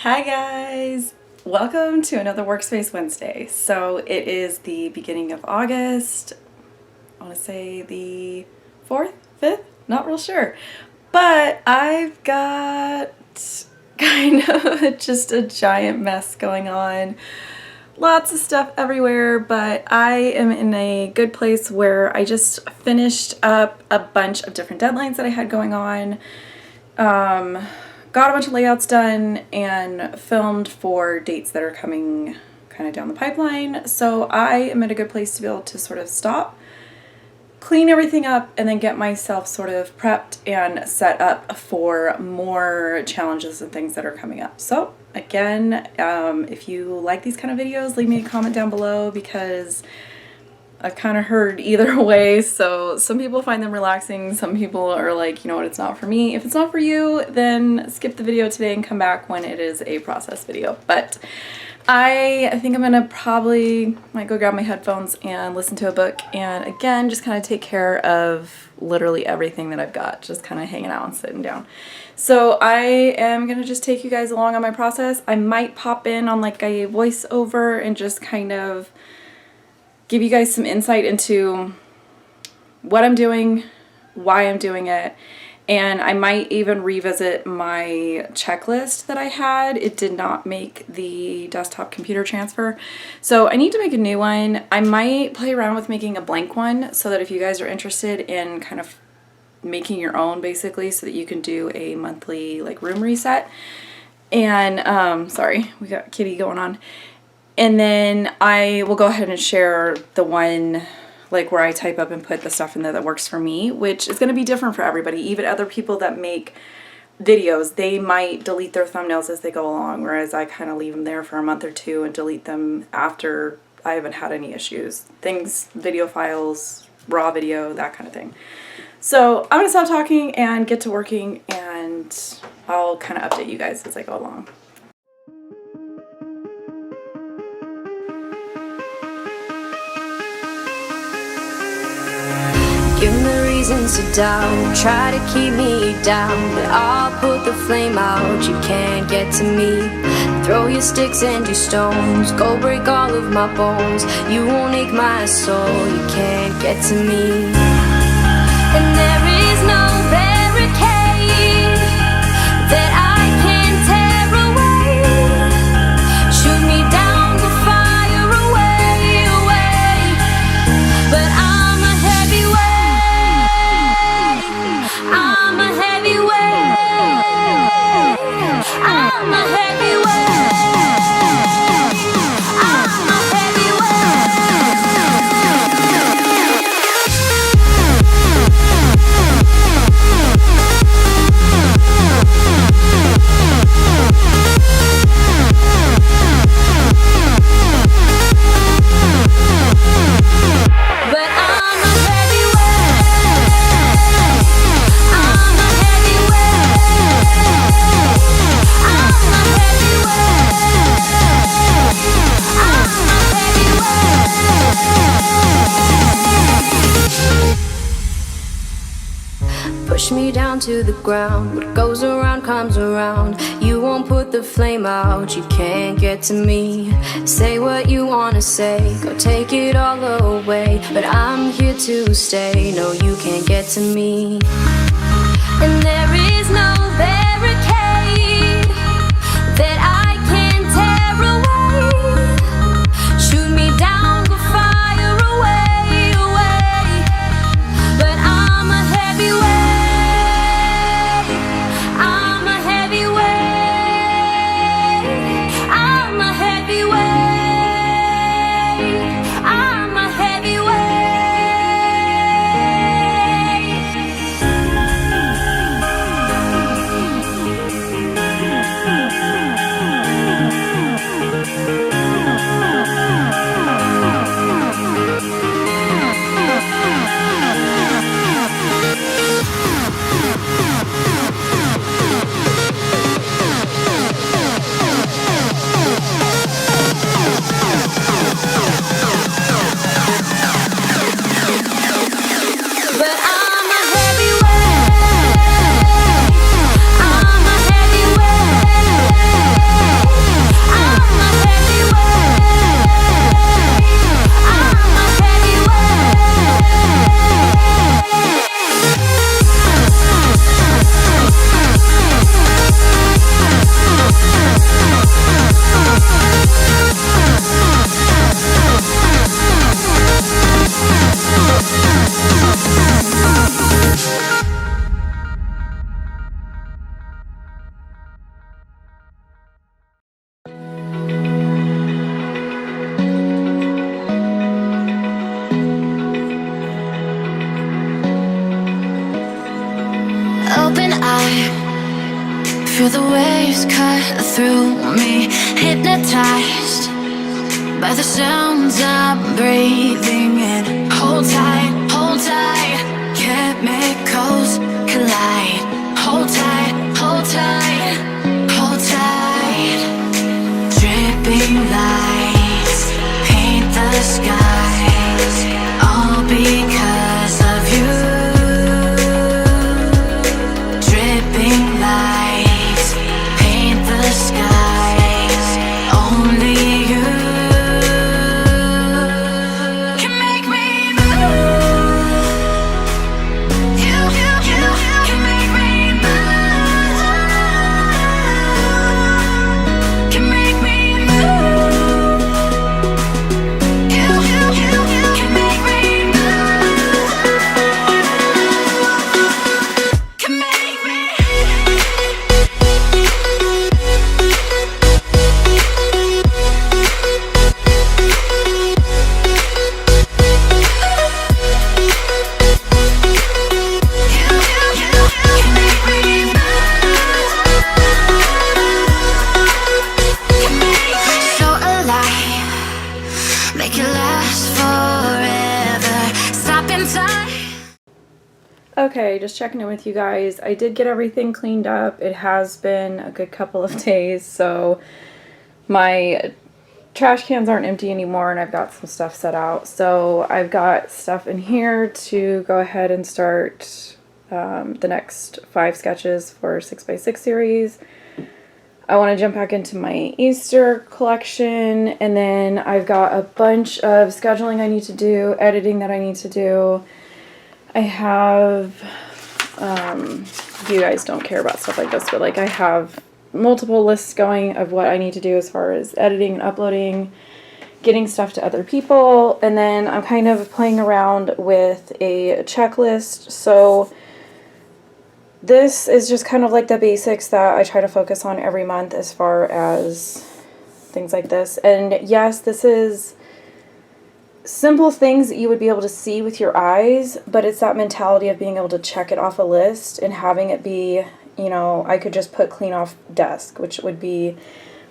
Hi guys! Welcome to another Workspace Wednesday. So it is the beginning of August. I want to say the 4th, 5th? Not real sure. But I've got kind of just a giant mess going on. Lots of stuff everywhere, but I am in a good place where I just finished up a bunch of different deadlines that I had going on. Got a bunch of layouts done and filmed for dates that are coming kind of down the pipeline. So I am at a good place to be able to sort of stop, clean everything up, and then get myself sort of prepped and set up for more challenges and things that are coming up. So again, if you like these kind of videos, leave me a comment down below because I've kind of heard either way. So some people find them relaxing. Some people are like, you know what, it's not for me. If it's not for you, then skip the video today and come back when it is a process video. But I think I'm gonna probably might go grab my headphones and listen to a book. And again, just kind of take care of literally everything that I've got, just kind of hanging out and sitting down. So I am gonna just take you guys along on my process. I might pop in on like a voiceover and just kind of give you guys some insight into what I'm doing, why I'm doing it, and I might even revisit my checklist that I had. It did not make the desktop computer transfer, so I need to make a new one. I might play around with making a blank one so that if you guys are interested in kind of making your own basically, so that you can do a monthly like room reset. And sorry, we got Kitty going on. And then I will go ahead and share the one like where I type up and put the stuff in there that works for me, which is going to be different for everybody. Even other people that make videos, they might delete their thumbnails as they go along, whereas I kind of leave them there for a month or two and delete them after I haven't had any issues. Things, video files, raw video, that kind of thing. So I'm going to stop talking and get to working, and I'll kind of update you guys as I go along. Give me reasons to doubt, try to keep me down, but I'll put the flame out, you can't get to me. Throw your sticks and your stones, go break all of my bones, you won't ache my soul, you can't get to me. And there is no barricade that I can tear away. Shoot me down to fire away, away, but I'm a heavyweight. I'm a heavyweight. I'm a heavyweight. I'm a push me down to the ground, what goes around comes around, you won't put the flame out, you can't get to me. Say what you wanna say, go take it all away, but I'm here to stay, no you can't get to me. And there is no barricade that I can tear away. Shoot me down, go fire away, away, but I'm a heavyweight. I'm a heavyweight. I'm a heavyweight. I'm a heavyweight. Feel the waves cut through me, hypnotized by the sounds I'm breathing in. Hold tight, hold tight. Chemicals collide. Hold tight, hold tight, hold tight. Dripping lights paint the skies, all because of you. Dripping lights paint the skies, only you can make me move. You can make me move. Can make me move. You can make me move. Can make me. So alive, make it last forever. Stop in time. Okay, just checking in with you guys. I did get everything cleaned up. It has been a good couple of days, so my trash cans aren't empty anymore and I've got some stuff set out. So I've got stuff in here to go ahead and start the next 5 sketches for 6x6 series. I want to jump back into my Easter collection, and then I've got a bunch of scheduling I need to do, editing that I need to do. I have, you guys don't care about stuff like this, but like I have multiple lists going of what I need to do as far as editing and uploading, getting stuff to other people, and then I'm kind of playing around with a checklist. So this is just kind of like the basics that I try to focus on every month as far as things like this. And yes, this is simple things that you would be able to see with your eyes, but it's that mentality of being able to check it off a list and having it be, you know, I could just put clean off desk, which would be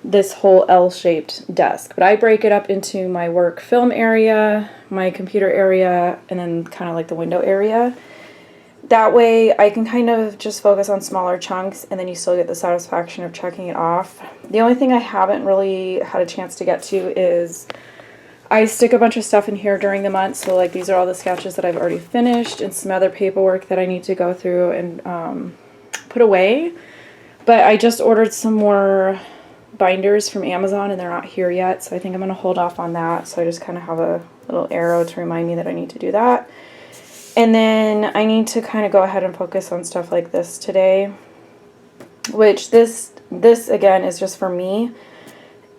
this whole L-shaped desk. But I break it up into my work film area, my computer area, and then kind of like the window area. That way I can kind of just focus on smaller chunks, and then you still get the satisfaction of checking it off. The only thing I haven't really had a chance to get to is I stick a bunch of stuff in here during the month. So like these are all the sketches that I've already finished and some other paperwork that I need to go through and put away. But I just ordered some more binders from Amazon and they're not here yet, so I think I'm going to hold off on that. So I just kind of have a little arrow to remind me that I need to do that. And then I need to kind of go ahead and focus on stuff like this today, which this again is just for me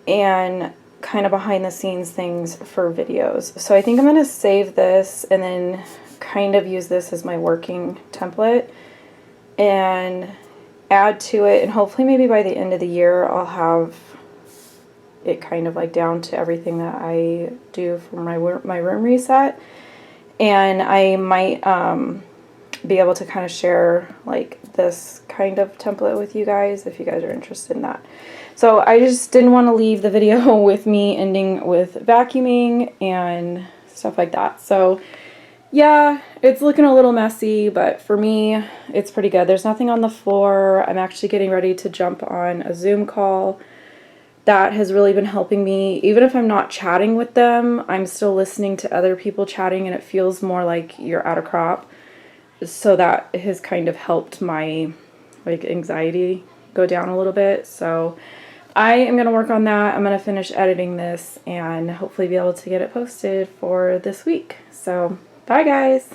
and kind of behind the scenes things for videos. So I think I'm going to save this and then kind of use this as my working template and add to it, and hopefully maybe by the end of the year I'll have it kind of like down to everything that I do for my room reset. And I might be able to kind of share like this kind of template with you guys if you guys are interested in that. So I just didn't want to leave the video with me ending with vacuuming and stuff like that. So yeah, it's looking a little messy, but for me, it's pretty good. There's nothing on the floor. I'm actually getting ready to jump on a Zoom call. That has really been helping me. Even if I'm not chatting with them, I'm still listening to other people chatting, and it feels more like you're at a crop. So that has kind of helped my like anxiety go down a little bit. So I am going to work on that. I'm going to finish editing this and hopefully be able to get it posted for this week. So bye guys.